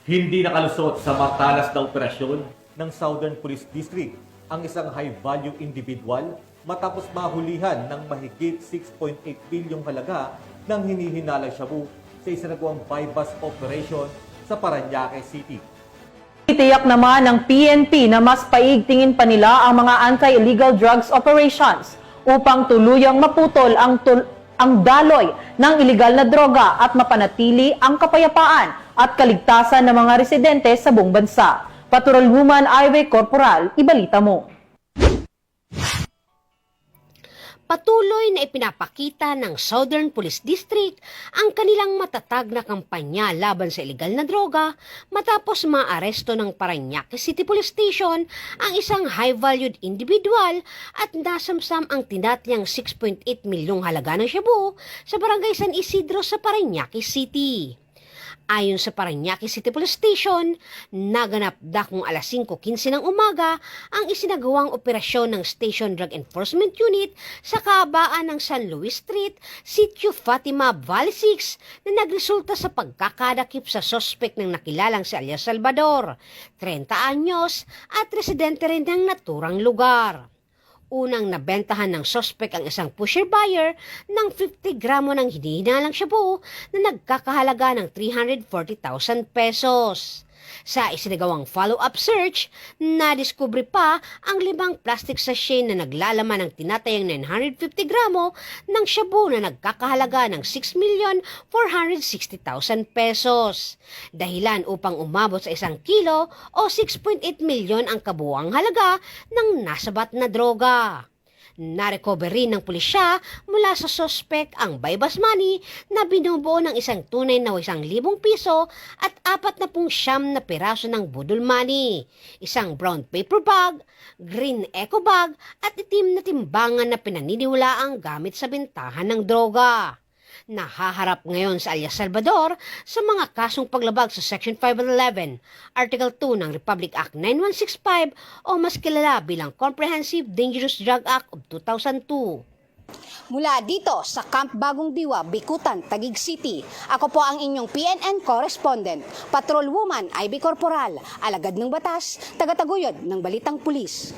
Hindi nakalusot sa matalas na operasyon ng Southern Police District ang isang high-value individual matapos mahulihan ng mahigit 6.8 bilyong halaga ng hinihinalang shabu sa isinagawang buy-bust operation sa Parañaque City. Itiyak naman ng PNP na mas paigtingin pa nila ang mga anti-illegal drugs operations upang tuluyang maputol ang daloy ng iligal na droga at mapanatili ang kapayapaan at kaligtasan ng mga residente sa buong bansa. Patrolwoman Ivy Corporal, ibalita mo. Patuloy na ipinapakita ng Southern Police District ang kanilang matatag na kampanya laban sa iligal na droga matapos maaresto ng Parañaque City Police Station ang isang high-valued individual at nasamsam ang tinatayang 6.8 milyong halaga ng shabu sa Barangay San Isidro sa Parañaque City. Ayon sa Parañaque City Police Station, naganap dakong alas 5:15 ng umaga ang isinagawang operasyon ng Station Drug Enforcement Unit sa kahabaan ng San Luis Street, Sitio Fatima, Valley 6 na nagresulta sa pagkakadakip sa sospek ng nakilalang si Alias Salvador, 30 anyos at residente rin ng naturang lugar. Unang nabentahan ng sospek ang isang pusher buyer ng 50 gramo ng hinihinalang shabu na nagkakahalaga ng 340,000 pesos. Sa isinagawang follow-up search, nadiskubre pa ang 5 plastic sachet na naglalaman ng tinatayang 950 gramo ng shabu na nagkakahalaga ng 6,460,000 pesos. Dahilan upang umabot sa 1 kilo o 6.8 milyon ang kabuuang halaga ng nasabat na droga. Narecover rin ng pulisya mula sa sospek ang buy-bust money na binubuo ng isang tunay na 1,000 piso at 49 na piraso ng budol money, isang brown paper bag, green eco bag at itim na timbangan na pinaniniwalaang gamit sa bentahan ng droga. Nahaharap ngayon sa Alias Salvador sa mga kasong paglabag sa Section 511, Article 2 ng Republic Act 9165 o mas kilala bilang Comprehensive Dangerous Drug Act of 2002. Mula dito sa Camp Bagong Diwa, Bikutan, Taguig City, ako po ang inyong PNN correspondent, Patrolwoman Ivy Corporal, alagad ng batas, tagataguyod ng Balitang Pulis.